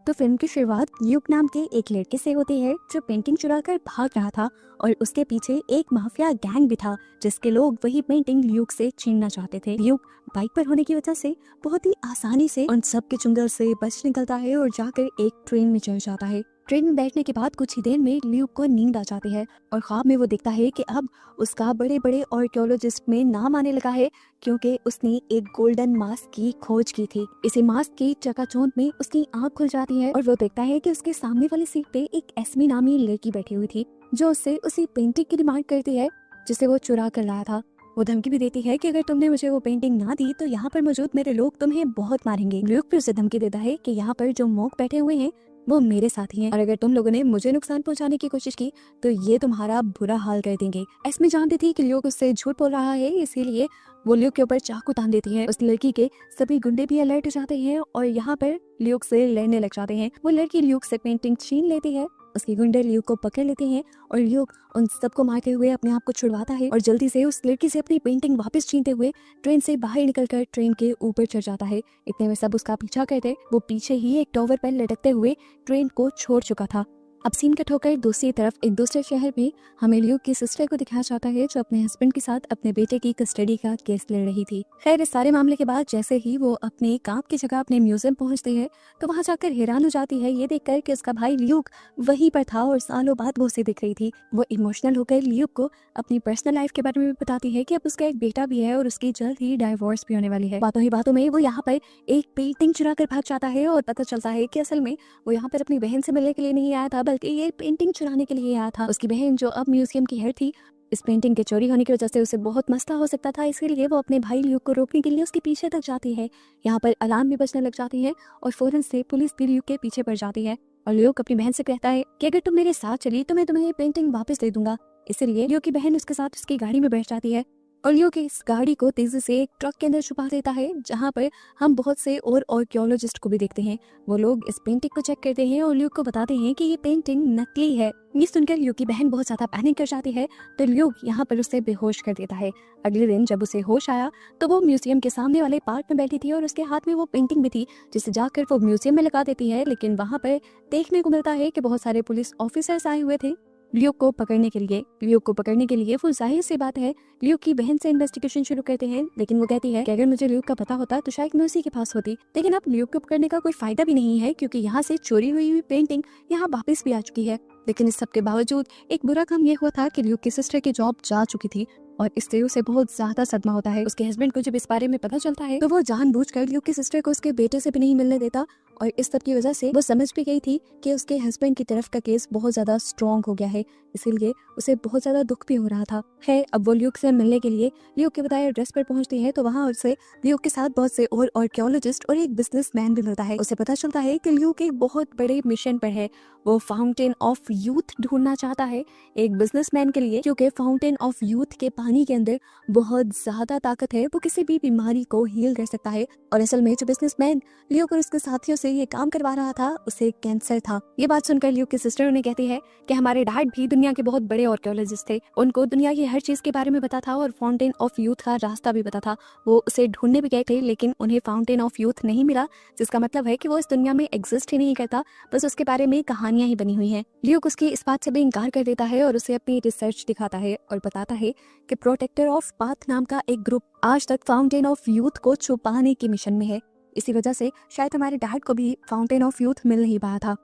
तो फिल्म की शुरुआत ल्यूक नाम के एक लड़के से होती है जो पेंटिंग चुरा कर भाग रहा था और उसके पीछे एक माफिया गैंग भी था जिसके लोग वही पेंटिंग ल्यूक से छीनना चाहते थे। ल्यूक बाइक पर होने की वजह से बहुत ही आसानी से उन सब के चुंगल से बच निकलता है और जाकर एक ट्रेन में चढ़ जाता है। ट्रेन में बैठने के बाद कुछ ही देर में ल्यूक को नींद आ जाती है और ख्वाब में वो देखता है कि अब उसका बड़े बड़े आर्कियोलॉजिस्ट में नाम आने लगा है क्योंकि उसने एक गोल्डन मास्क की खोज की थी। इसी मास्क की चकाचौंध में उसकी आंख खुल जाती है और वो देखता है कि उसके सामने वाली सीट पे एक एस्मी नामी लड़की बैठी हुई थी जो उससे उसी पेंटिंग की डिमांड करती है जिसे वो चुरा कर लाया था। वो धमकी भी देती है कि अगर तुमने मुझे वो पेंटिंग ना दी तो यहाँ पर मौजूद मेरे लोग तुम्हें बहुत मारेंगे। ल्यूक भी उसे धमकी देता है कि यहाँ पर जो मोक बैठे हुए हैं वो मेरे साथी हैं और अगर तुम लोगों ने मुझे नुकसान पहुंचाने की कोशिश की तो ये तुम्हारा बुरा हाल कर देंगे। एस्मी जानती थी कि ल्यूक उससे झूठ बोल रहा है, इसीलिए वो ल्यूक के ऊपर चाकू तान देती है। उस लड़की के सभी गुंडे भी अलर्ट हो जाते हैं और यहाँ पर ल्यूक से लड़ने लग जाते हैं। वो लड़की ल्यूक से पेंटिंग छीन लेती है, उसके गुंडे ल्यूक को पकड़ लेते हैं और ल्यूक उन सबको मारते हुए अपने आप को छुड़वाता है और जल्दी से उस लड़की से अपनी पेंटिंग वापस छीनते हुए ट्रेन से बाहर निकलकर ट्रेन के ऊपर चढ़ जाता है। इतने में सब उसका पीछा करते वो पीछे ही एक टॉवर पर लटकते हुए ट्रेन को छोड़ चुका था। अब सीन कट होकर दूसरी तरफ एक दूसरे शहर में हमें ल्यूक की सिस्टर को दिखाया जाता है जो अपने हस्बैंड के साथ अपने बेटे की कस्टडी का केस लड़ रही थी। खैर इस सारे मामले के बाद जैसे ही वो अपने काम की जगह अपने म्यूजियम पहुंचती है तो वहां जाकर हैरान हो जाती है ये देखकर कि उसका भाई ल्यूक वहीं पर था और सालों बाद वो उसे दिख रही थी। वो इमोशनल होकर ल्यूक को अपनी पर्सनल लाइफ के बारे में भी बताती है कि अब उसका एक बेटा भी है और उसकी जल्द ही डाइवोर्स भी होने वाली है। बातों ही बातों में वो यहाँ पर एक पेंटिंग चुरा कर भाग जाता है और पता चलता है कि असल में वो यहाँ पर अपनी बहन से मिलने के लिए नहीं आया था बल्कि ये पेंटिंग चुराने के लिए आया था। उसकी बहन जो अब म्यूजियम की हेड थी, इस पेंटिंग के चोरी होने की वजह से उसे बहुत मसला हो सकता था, इसलिए वो अपने भाई ल्यूक को रोकने के लिए उसके पीछे तक जाती है। यहाँ पर अलार्म भी बजने लग जाती है और फौरन से पुलिस भी ल्यूक के पीछे पड़ जाती है और ल्यूक अपनी बहन से कहता है कि अगर तुम मेरे साथ चली तो मैं तुम्हें ये पेंटिंग वापस दे दूंगा। इसलिए ल्यूक की बहन उसके साथ उसकी गाड़ी में बैठ जाती है और ल्यूक इस गाड़ी को तेजी से एक ट्रक के अंदर छुपा देता है जहाँ पर हम बहुत से और आर्कियोलॉजिस्ट को भी देखते हैं। वो लोग इस पेंटिंग को चेक करते हैं और ल्यूक को बताते हैं कि ये पेंटिंग नकली है। ये सुनकर ल्यूक की बहन बहुत ज्यादा पैनिक कर जाती है तो ल्यूक यहाँ पर उसे बेहोश कर देता है। अगले दिन जब उसे होश आया तो वो म्यूजियम के सामने वाले पार्क में बैठी थी और उसके हाथ में वो पेंटिंग भी थी जिसे जाकर वो म्यूजियम में लगा देती है। लेकिन वहाँ पर देखने को मिलता है कि बहुत सारे पुलिस ऑफिसर्स आए हुए थे ल्यूक को पकड़ने के लिए। वो जाहिर सी बात है ल्यूक की बहन से इन्वेस्टिगेशन शुरू करते हैं, लेकिन वो कहती है कि अगर मुझे ल्यूक का पता होता तो शायद मैं उसी के पास होती। लेकिन अब ल्यूक को पकड़ने का कोई फायदा भी नहीं है क्योंकि यहाँ से चोरी हुई पेंटिंग यहाँ वापस भी आ चुकी है। लेकिन इस सब के बावजूद एक बुरा काम ये हुआ था कि ल्यूक की सिस्टर की जॉब जा चुकी थी और इससे उसे बहुत ज्यादा सदमा होता है। उसके हस्बैंड को जब इस बारे में पता चलता है तो वो जानबूझकर ल्यूक की सिस्टर को उसके बेटे से भी नहीं मिलने देता और इस सब की वजह से वो समझ भी गई थी कि उसके हस्बैंड की तरफ का केस बहुत ज्यादा स्ट्रॉन्ग हो गया है, इसीलिए उसे बहुत ज्यादा दुख भी हो रहा था। है अब वो ल्यूक से मिलने के लिए ल्यूक के बताए एड्रेस पर पहुंचती है तो वहाँ उसे ल्यूक के साथ बहुत से और आर्कियोलॉजिस्ट और एक बिजनेसमैन भी मिलता है। उसे पता चलता है कि ल्यूक एक बहुत बड़े मिशन पर है, वो फाउंटेन ऑफ यूथ ढूंढना चाहता है एक बिजनेसमैन के लिए क्योंकि फाउंटेन ऑफ यूथ के पानी के अंदर बहुत ज्यादा ताकत है, वो किसी भी बीमारी को हील कर सकता है। और असल में जो बिजनेसमैन ल्यूक और उसके साथियों से ये काम करवा रहा था उसे कैंसर था। ये बात सुनकर ल्यूक की सिस्टर उन्हें कहती है कि हमारे डैड भी दुनिया के बहुत बड़े आर्कियोलॉजिस्ट थे, उनको दुनिया की हर चीज के बारे में पता था और फाउंटेन ऑफ यूथ का रास्ता भी पता था। वो उसे ढूंढने भी गए थे लेकिन उन्हें फाउंटेन ऑफ यूथ नहीं मिला, जिसका मतलब है कि वो इस दुनिया में एग्जिस्ट ही नहीं करता, बस उसके बारे में कहानियां ही बनी हुई हैं। ल्यूक उसकी इस बात से भी इनकार कर देता है और उसे अपनी रिसर्च दिखाता है और बताता है कि प्रोटेक्टर ऑफ पाथ नाम का एक ग्रुप आज तक फाउंटेन ऑफ यूथ को छुपाने के मिशन में है, इसी वजह से शायद हमारे डैड को भी फाउंटेन ऑफ यूथ मिल नहीं पाया था।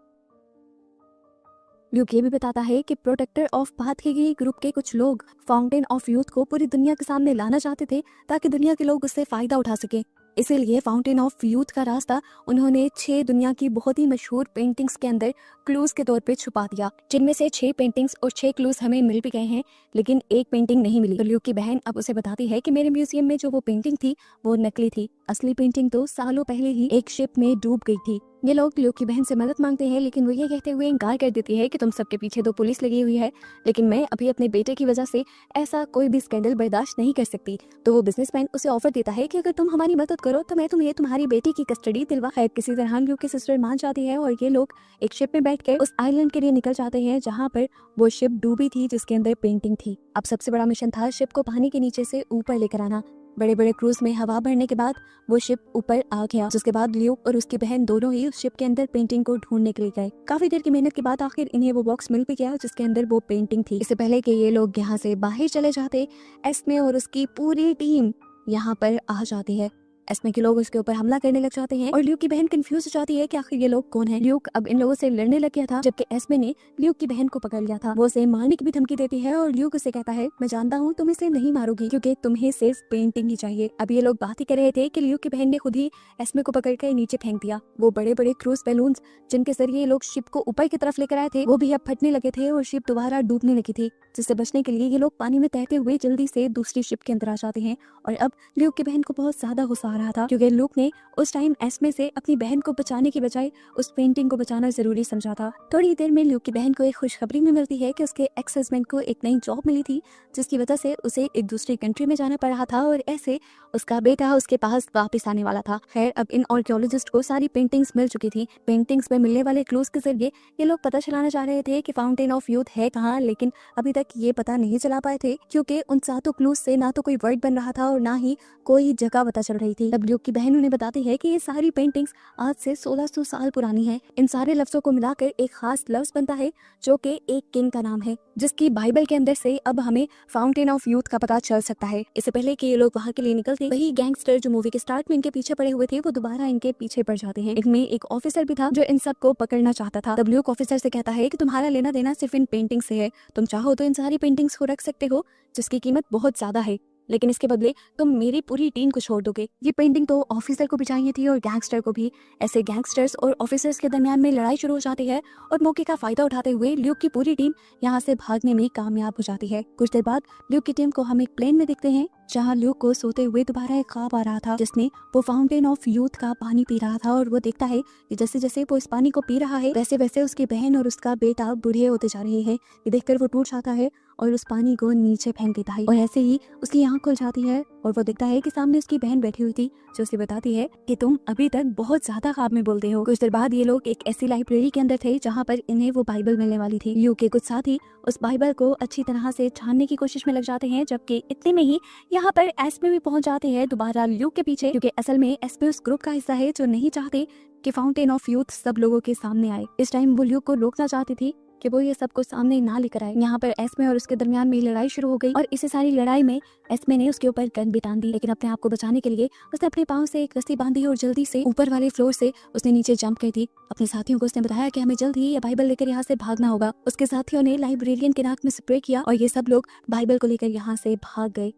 ल्यूक ये भी बताता है कि प्रोटेक्टर ऑफ पाथ के ही ग्रुप के कुछ लोग फाउंटेन ऑफ यूथ को पूरी दुनिया के सामने लाना चाहते थे ताकि दुनिया के लोग उससे फायदा उठा सके। इसीलिए फाउंटेन ऑफ यूथ का रास्ता उन्होंने 6 दुनिया की बहुत ही मशहूर पेंटिंग्स के अंदर क्लूज के तौर पे छुपा दिया, जिनमें से 6 पेंटिंग्स और 6 क्लूज हमें मिल भी गए हैं लेकिन एक पेंटिंग नहीं मिली। तो ल्यूक की बहन अब उसे बताती है कि मेरे म्यूजियम में जो वो पेंटिंग थी वो नकली थी, असली पेंटिंग तो सालों पहले ही एक शिप में डूब गई थी। ये लोग ल्यूक की बहन से मदद मांगते हैं लेकिन वो ये कहते हुए इनकार कर देती है कि तुम सबके पीछे तो पुलिस लगी हुई है, लेकिन मैं अभी अपने बेटे की वजह से ऐसा कोई भी स्कैंडल बर्दाश्त नहीं कर सकती। तो वो बिजनेसमैन उसे ऑफर देता है कि अगर तुम हमारी मदद करो तो मैं तुम्हें तुम्हारी बेटी की कस्टडी दिलवा। खैर किसी तरह ल्यूक की सिस्टर मान जाती है और ये लोग एक शिप में बैठकर उस आइलैंड के लिए निकल जाते हैं जहाँ पर वो शिप डूबी थी जिसके अंदर पेंटिंग थी। अब सबसे बड़ा मिशन था शिप को पानी के नीचे से ऊपर लेकर आना। बड़े बड़े क्रूज में हवा भरने के बाद वो शिप ऊपर आ गया, जिसके बाद ल्यूक और उसकी बहन दोनों ही उस शिप के अंदर पेंटिंग को ढूंढने के लिए गए। काफी देर की मेहनत के बाद आखिर इन्हें वो बॉक्स मिल भी गया जिसके अंदर वो पेंटिंग थी। इससे पहले कि ये लोग यहाँ से बाहर चले जाते, एस्मे और उसकी पूरी टीम यहाँ पर आ जाती है। एस्मे के लोग उसके ऊपर हमला करने लग जाते हैं और ल्यूक की बहन कंफ्यूज हो जाती है कि आखिर ये लोग कौन हैं। ल्यूक अब इन लोगों से लड़ने लग गया था, जबकि एस्मे ने ल्यूक की बहन को पकड़ लिया था। वो उसे मारने की भी धमकी देती है और ल्यूक उसे कहता है, मैं जानता हूँ तुम इसे नहीं मारोगी क्योंकि तुम्हें सिर्फ पेंटिंग ही चाहिए। अब ये लोग बात ही कर रहे थे कि ल्यूक की बहन ने खुद ही एस्मे को पकड़कर नीचे फेंक दिया। वो बड़े बड़े क्रूज बैलून्स जिनके जरिए ये लोग शिप को ऊपर की तरफ लेकर आए थे, वो भी अब फटने लगे थे और शिप दोबारा डूबने लगी थी, जिससे बचने के लिए ये लोग पानी में तैरते हुए जल्दी से दूसरी शिप के अंदर आ जाते हैं। और अब ल्यूक की बहन को बहुत ज्यादा गुस्सा आ रहा था क्योंकि ल्यूक ने उस टाइम एस्मे से अपनी बहन को बचाने की बजाय उस पेंटिंग को बचाना जरूरी समझा था। थोड़ी देर में ल्यूक की बहन को एक खुशखबरी में मिलती है कि उसके एक्स हस्बैंड को एक नई जॉब मिली थी, जिसकी वजह से उसे एक दूसरी कंट्री में जाना पड़ रहा था और ऐसे उसका बेटा उसके पास वापस आने वाला था। खैर, अब इन आर्कियोलॉजिस्ट को सारी पेंटिंग्स मिल चुकी थी। पेंटिंग्स में मिलने वाले क्लूज के जरिए ये लोग पता चलाना चाह रहे थे कि फाउंटेन ऑफ यूथ है कहाँ, लेकिन अभी तक ये पता नहीं चला पाए थे क्योंकि उन सातों क्लूज से ना तो कोई वर्ड बन रहा था और ना ही कोई जगह पता चल रही थी। तब ल्यूक की बहन उन्हें बताती है कि ये सारी पेंटिंग्स आज से 1600 साल पुरानी है। इन सारे लफ्जों को मिलाकर एक खास लफ्ज बनता है जो कि एक किंग का नाम है, जिसकी बाइबल के अंदर से अब हमें फाउंटेन ऑफ यूथ का पता चल सकता है। इससे पहले कि ये लोग वहाँ के लिए निकलते, वही गैंगस्टर जो मूवी के स्टार्ट में इनके पीछे पड़े हुए थे वो दोबारा इनके पीछे पड़ जाते हैं। इनमें एक ऑफिसर भी था जो इन सबको पकड़ना चाहता था। तब ल्यूक ऑफिसर से कहता है कि तुम्हारा लेना देना सिर्फ इन पेंटिंग से है, तुम चाहो तो इन सारी पेंटिंग्स को रख सकते हो जिसकी कीमत बहुत ज्यादा है, लेकिन इसके बदले तुम मेरी पूरी टीम को छोड़ दोगे। ये पेंटिंग तो ऑफिसर को भी चाहिए थी और गैंगस्टर को भी। ऐसे गैंगस्टर्स और ऑफिसर्स के दरमियान में लड़ाई शुरू हो जाती है और मौके का फायदा उठाते हुए ल्यूक की पूरी टीम यहाँ से भागने में कामयाब हो जाती है। कुछ देर बाद ल्यूक की टीम को हम एक प्लेन में देखते हैं जहाँ ल्यूक को सोते हुए दोबारा एक ख्वाब आ रहा था जिसमें वो फाउंटेन ऑफ यूथ का पानी पी रहा था और वो देखता है कि जैसे जैसे वो इस पानी को पी रहा है वैसे वैसे उसकी बहन और उसका बेटा बूढ़े होते जा रहे हैं। ये देखकर वो टूट जाता है और उस पानी को नीचे फेंक देता है और ऐसे ही उसकी आंख खुल जाती है और वो देखता है कि सामने उसकी बहन बैठी हुई थी जो उसे बताती है कि तुम अभी तक बहुत ज्यादा ख्वाब में बोलते हो। कुछ देर बाद ये लोग एक ऐसी लाइब्रेरी के अंदर थे जहाँ पर इन्हें वो बाइबल मिलने वाली थी। ल्यूक के कुछ साथी उस बाइबल को अच्छी तरह से छानने की कोशिश में लग जाते हैं, जबकि इतने में ही यहाँ पर एस्मे भी पहुंच जाते हैं दोबारा ल्यूक के पीछे, क्योंकि असल में एस्मे उस ग्रुप का हिस्सा है जो नहीं चाहते कि फाउंटेन ऑफ यूथ सब लोगों के सामने आए। इस टाइम वो ल्यूक को रोकना चाहती थी कि वो ये सब कुछ सामने ना लेकर आए। यहाँ पर एस्मे और उसके दरमियान में लड़ाई शुरू हो गई और इसी सारी लड़ाई में एस्मे ने उसके ऊपर गन भी तान दी, लेकिन अपने आप को बचाने के लिए उसने अपने पाँव से एक रस्सी बांधी और जल्दी से ऊपर वाले फ्लोर से उसने नीचे जंप की थी। अपने साथियों को उसने बताया कि हमें जल्द ही ये बाइबल लेकर यहाँ से भागना होगा। उसके साथियों ने लाइब्रेरियन के नाक में स्प्रे किया और ये सब लोग बाइबल को लेकर यहाँ से भाग गए।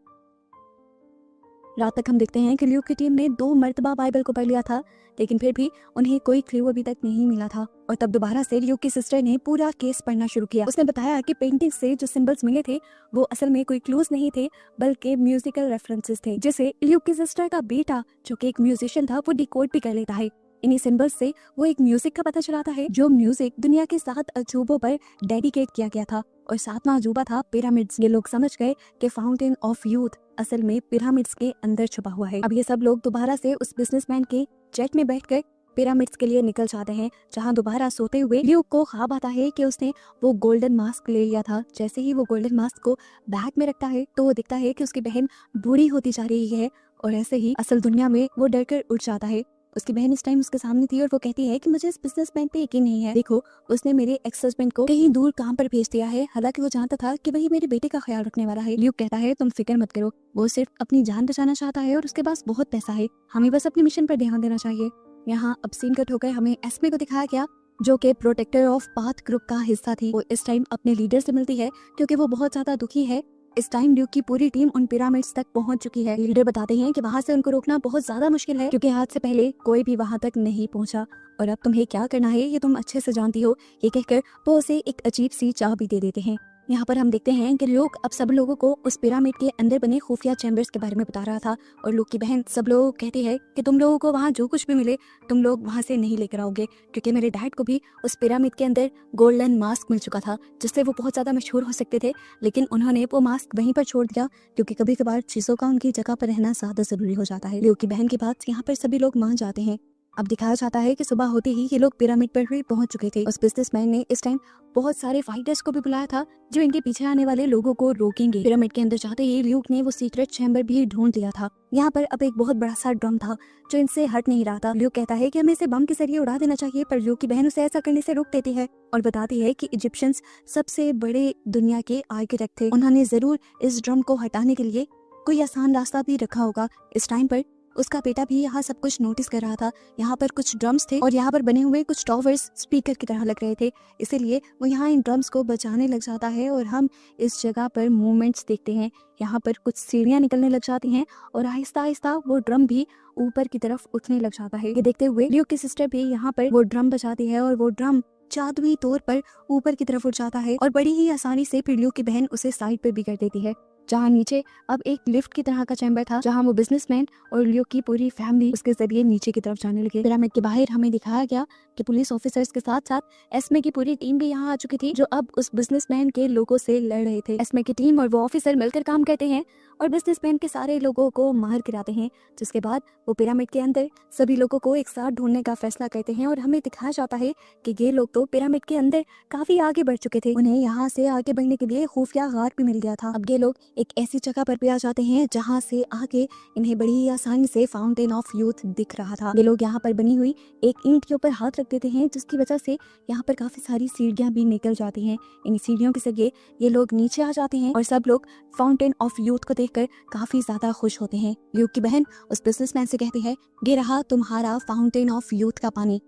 रात तक हम देखते हैं कि ल्यूक की टीम ने 2 मर्तबा बाइबल को पढ़ लिया था, लेकिन फिर भी उन्हें कोई क्लू अभी तक नहीं मिला था। और तब दोबारा से ल्यूक की सिस्टर ने पूरा केस पढ़ना शुरू किया। उसने बताया कि पेंटिंग से जो सिंबल्स मिले थे वो असल में कोई क्लूज नहीं थे बल्कि म्यूजिकल रेफरेंसेस थे, जिसे ल्यूक की सिस्टर का बेटा जो कि एक म्यूजिशियन था वो डिकोड भी कर लेता है। इन्हीं सिंबल्स से वो एक म्यूजिक का पता चलाता है जो म्यूजिक दुनिया के 7 अजूबों पर डेडिकेट किया गया था और 7वां अजूबा था पिरामिड्स। ये लोग समझ गए कि फाउंटेन ऑफ यूथ असल में पिरामिड्स के अंदर छुपा हुआ है। अब ये सब लोग दोबारा से उस बिजनेसमैन के जेट में बैठकर पिरामिड्स के लिए निकल जाते हैं, जहां दोबारा सोते हुए ल्यूक को ख्वाब आता है कि उसने वो गोल्डन मास्क ले लिया था। जैसे ही वो गोल्डन मास्क को बैग में रखता है तो वो दिखता है कि उसकी बहन बूढ़ी होती जा रही है और ऐसे ही असल दुनिया में वो डरकर उठ जाता है। उसकी बहन इस टाइम उसके सामने थी और वो कहती है कि मुझे इस बिजनेसमैन पे यकीन नहीं है। देखो, उसने मेरे एक्स हस्बैंड को कहीं दूर काम पर भेज दिया है, हालांकि वो जानता था कि वही मेरे बेटे का ख्याल रखने वाला है। ल्यूक कहता है तुम फिक्र मत करो, वो सिर्फ अपनी जान बचाना चाहता है और उसके पास बहुत पैसा है, हमें बस अपने मिशन पर ध्यान देना चाहिए। यहाँ अब सीन कट होकर हमें एस्मे को दिखाया गया जो कि प्रोटेक्टर ऑफ पाथ ग्रुप का हिस्सा थी। वो इस टाइम अपने लीडर से मिलती है क्योंकि वो बहुत ज्यादा दुखी है। इस टाइम ल्यूक की पूरी टीम उन पिरामिड्स तक पहुंच चुकी है। लीडर बताते हैं कि वहां से उनको रोकना बहुत ज्यादा मुश्किल है क्योंकि आज से पहले कोई भी वहां तक नहीं पहुंचा और अब तुम्हें क्या करना है ये तुम अच्छे से जानती हो। ये कहकर वो उसे एक अजीब सी चाबी दे देते हैं। यहाँ पर हम देखते हैं कि ल्यूक अब सब लोगों को उस पिरामिड के अंदर बने खुफिया चैम्बर्स के बारे में बता रहा था और ल्यूक की बहन सब लोगों को कहती है कि तुम लोगों को वहाँ जो कुछ भी मिले तुम लोग वहाँ से नहीं लेकर आओगे, क्योंकि मेरे डैड को भी उस पिरामिड के अंदर गोल्डन मास्क मिल चुका था जिससे वो बहुत ज़्यादा मशहूर हो सकते थे, लेकिन उन्होंने वो मास्क वहीं पर छोड़ दिया क्योंकि कभी कभार चीज़ों का उनकी जगह पर रहना ज़्यादा ज़रूरी हो जाता है। ल्यूक की बहन की बात यहाँ पर सभी लोग मान जाते हैं अब दिखाया जाता है कि सुबह होते ही ये लोग पिरामिड पर ही पहुंच चुके थे। उस बिजनेसमैन ने इस टाइम बहुत सारे फाइटर्स को भी बुलाया था जो इनके पीछे आने वाले लोगों को रोकेंगे। पिरामिड के अंदर जाते ही ल्यूक ने वो सीक्रेट चैम्बर भी ढूंढ लिया था। यहाँ पर अब एक बहुत बड़ा सा ड्रम था जो इनसे हट नहीं रहा था। ल्यूक कहता है कि हमें इसे बम के जरिए उड़ा देना चाहिए, पर ल्यूक की बहन उसे ऐसा करने से रोक देती है और बताती है कि इजिप्शियंस सबसे बड़े दुनिया के आर्किटेक्ट थे, उन्होंने जरूर इस ड्रम को हटाने के लिए कोई आसान रास्ता भी रखा होगा। इस टाइम पर उसका बेटा भी यहाँ सब कुछ नोटिस कर रहा था। यहाँ पर कुछ ड्रम्स थे और यहाँ पर बने हुए कुछ टॉवर्स स्पीकर की तरह लग रहे थे, इसीलिए वो यहाँ इन ड्रम्स को बचाने लग जाता है और हम इस जगह पर मूवमेंट्स देखते हैं। यहाँ पर कुछ सीढ़ियाँ निकलने लग जाती हैं और आहिस्ता आहिस्ता वो ड्रम भी ऊपर की तरफ उठने लग जाता है। ये देखते हुए ल्यूक की सिस्टर भी यहाँ पर वो ड्रम बचाती है और वो ड्रम जादुई तौर पर ऊपर की तरफ उठ जाता है और बड़ी ही आसानी से फिर ल्यूक की बहन उसे साइड पर भी कर देती है। जहाँ नीचे अब एक लिफ्ट की तरह का चैम्बर था जहाँ वो बिजनेसमैन और ल्यूक की पूरी फैमिली उसके जरिए नीचे की तरफ जाने लगे। पिरामिड के बाहर हमें दिखाया गया कि पुलिस ऑफिसर्स के साथ साथ एस्मे की पूरी टीम भी यहाँ आ चुकी थी जो अब उस बिजनेसमैन के लोगों से लड़ रहे थे। एस्मे की टीम और वो ऑफिसर मिलकर काम करते हैं और बिजनेसमैन के सारे लोगों को मार गिराते हैं, जिसके बाद वो पिरामिड के अंदर सभी लोगों को एक साथ ढूंढने का फैसला करते हैं और हमें दिखाया जाता है कि ये लोग तो पिरामिड के अंदर काफी आगे बढ़ चुके थे, उन्हें यहाँ से आगे बढ़ने के लिए खुफिया गार भी मिल गया था। अब ये लोग एक ऐसी जगह पर भी आ जाते हैं जहाँ से आगे इन्हें बड़ी ही आसानी से फाउंटेन ऑफ यूथ दिख रहा था। ये लोग यहाँ पर बनी हुई एक ईंट के ऊपर हाथ रख देते हैं जिसकी वजह से यहाँ पर काफी सारी सीढ़ियाँ भी निकल जाती हैं। इन सीढ़ियों के जरिए ये लोग नीचे आ जाते हैं और सब लोग फाउंटेन ऑफ यूथ को देखकर काफी ज्यादा खुश होते हैं। ल्यूक की बहन उस बिजनेसमैन से कहती है, ये रहा तुम्हारा फाउंटेन ऑफ यूथ का पानी।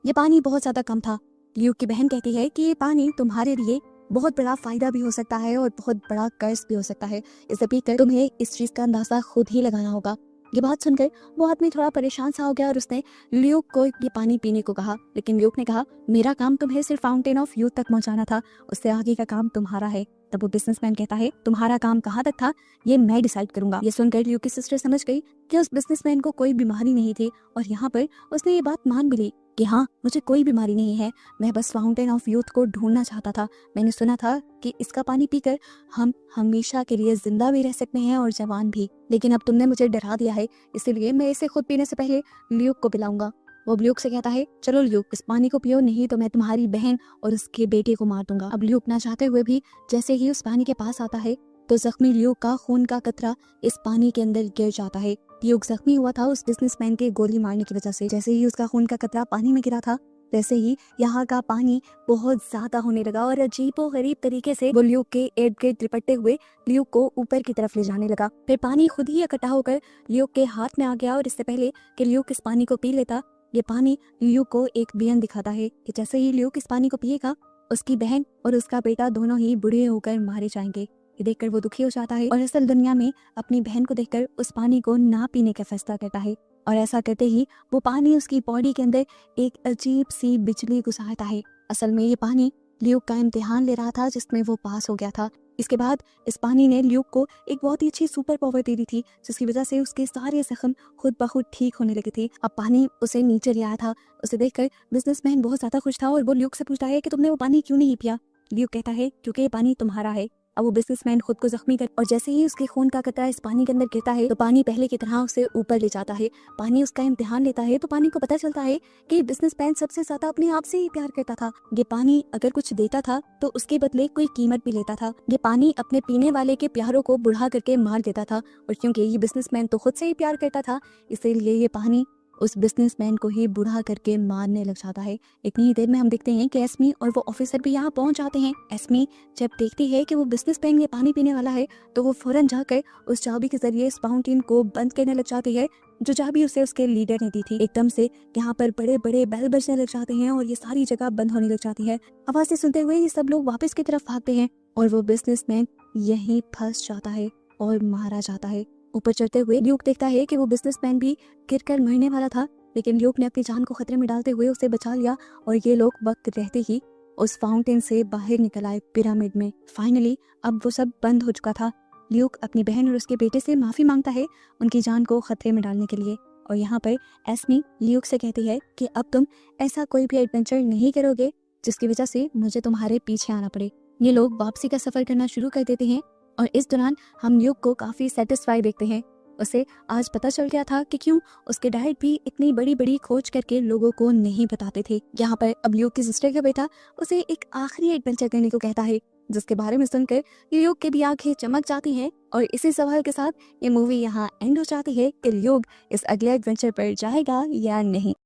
ये पानी बहुत ज्यादा कम था। ल्यूक की बहन कहती है कि ये पानी तुम्हारे लिए बहुत बड़ा फायदा भी हो सकता है और बहुत बड़ा कर्ज भी हो सकता है, इसे पीकर तुम्हें इस चीज का अंदाजा खुद ही लगाना होगा। ये बात सुनकर वो आदमी थोड़ा परेशान सा हो गया और उसने ल्यूक को ये पानी पीने को कहा, लेकिन ल्यूक ने कहा, मेरा काम तुम्हें सिर्फ फाउंटेन ऑफ यूथ तक पहुंचाना था, उससे आगे का काम तुम्हारा है। तब वो बिजनेसमैन कहता है, तुम्हारा काम कहाँ तक था ये मैं डिसाइड करूंगा। ये सुनकर ल्यूक की सिस्टर समझ गई कि उस बिजनेसमैन को कोई बीमारी नहीं थी और यहाँ पर उसने ये बात मान भी ली कि हाँ, मुझे कोई बीमारी नहीं है, मैं बस फाउंटेन ऑफ यूथ को ढूंढना चाहता था। मैंने सुना था कि इसका पानी पीकर हम हमेशा के लिए जिंदा भी रह सकते हैं और जवान भी, लेकिन अब तुमने मुझे डरा दिया है, इसीलिए मैं इसे खुद पीने से पहले ल्यूक को पिलाऊंगा। वो ल्यूक से कहता है, चलो ल्यूक, इस पानी को पियो, नहीं तो मैं तुम्हारी बहन और उसके बेटे को मार दूंगा। अब ल्यूक ना चाहते हुए भी जैसे ही उस पानी के पास आता है तो जख्मी ल्यूक का खून का कतरा इस पानी के अंदर गिर जाता है। ल्यूक जख्मी हुआ था उस बिजनेसमैन के गोली मारने की वजह से। जैसे ही उसका खून का कतरा पानी में गिरा था वैसे ही यहाँ का पानी बहुत ज्यादा होने लगा और अजीबोगरीब तरीके से वो ल्यूक के इर्द गिर्द लिपटते हुए ल्यूक को ऊपर की तरफ ले जाने लगा। फिर पानी खुद ही इकट्ठा होकर ल्यूक के हाथ में आ गया और इससे पहले कि ल्यूक इस पानी को पी लेता, ये पानी ल्यूक को एक विजन दिखाता है कि जैसे ही ल्यूक इस पानी को पिएगा उसकी बहन और उसका बेटा दोनों ही बूढ़े होकर मारे जाएंगे। ये देखकर वो दुखी हो जाता है और असल दुनिया में अपनी बहन को देखकर उस पानी को ना पीने का फैसला करता है और ऐसा करते ही वो पानी उसकी बॉडी के अंदर एक अजीब सी बिजली गुजारता है। असल में ये पानी ल्यूक का इम्तिहान ले रहा था जिसमें वो पास हो गया था। इसके बाद इस पानी ने ल्यूक को एक बहुत ही अच्छी सुपर पावर दे दी थी जिसकी वजह से उसके सारे जख्म खुद ब खुद ठीक होने लगे थे। अब पानी उसे नीचे ले आया था। उसे देखकर बिजनेसमैन बहुत ज्यादा खुश था और वो ल्यूक से पूछता है कि तुमने वो पानी क्यों नहीं पिया। ल्यूक कहता है, क्योंकि ये पानी तुम्हारा है। अब वो बिजनेसमैन खुद को जख्मी कर और जैसे ही उसके खून का कतरा इस पानी के अंदर गिरता है तो पानी पहले की तरह उसे ऊपर ले जाता है। पानी उसका इम्तिहान लेता है तो पानी को पता चलता है कि बिजनेसमैन सबसे ज्यादा अपने आप से ही प्यार करता था। ये पानी अगर कुछ देता था तो उसके बदले कोई कीमत भी लेता था। ये पानी अपने पीने वाले के प्यारों को बुढ़ा करके मार देता था और क्योंकि ये बिजनेसमैन तो खुद से ही प्यार करता था इसीलिए ये पानी उस बिजनेसमैन को ही बुढ़ा करके मारने लग जाता है। इतनी ही देर में हम देखते हैं कि एस्मी और वो ऑफिसर भी यहाँ पहुंच जाते हैं। एस्मी जब देखती है कि वो बिजनेसमैन ये पानी पीने वाला है तो वो फौरन जाकर उस चाबी के जरिए इस फाउंटेन को बंद करने लग जाती है जो चाबी उसे उसके लीडर ने दी थी। एकदम से यहाँ पर बड़े बड़े बेल बजने लग जाते हैं और ये सारी जगह बंद होने लग जाती है। आवाज़ें सुनते हुए ये सब लोग वापस की तरफ भागते हैं और वो बिजनेसमैन यहीं फंस जाता है और मारा जाता है। ऊपर चढ़ते हुए ल्यूक देखता है कि वो बिजनेसमैन भी गिरकर मरने वाला था, लेकिन ल्यूक ने अपनी जान को खतरे में डालते हुए उसे बचा लिया और ये लोग वक्त रहते ही उस फाउंटेन से बाहर निकल आए पिरामिड में। फाइनली अब वो सब बंद हो चुका था। ल्यूक अपनी बहन और उसके बेटे से माफी मांगता है उनकी जान को खतरे में डालने के लिए और यहाँ पर एस्मी ल्यूक से कहती है कि अब तुम ऐसा कोई भी एडवेंचर नहीं करोगे जिसकी वजह से मुझे तुम्हारे पीछे आना पड़े। ये लोग वापसी का सफर करना शुरू कर देते हैं और इस दौरान हम ल्यूक को काफी सेटिस्फाई देखते हैं। उसे आज पता चल गया था कि क्यों उसके डैड भी इतनी बड़ी बड़ी खोज करके लोगों को नहीं बताते थे। यहाँ पर अब ल्यूक की सिस्टर का बेटा उसे एक आखिरी एडवेंचर करने को कहता है, जिसके बारे में सुनकर ल्यूक की भी आंखें चमक जाती हैं। और इसी सवाल के साथ ये मूवी यहाँ एंड हो जाती है कि ल्यूक इस अगले एडवेंचर पर जाएगा या नहीं।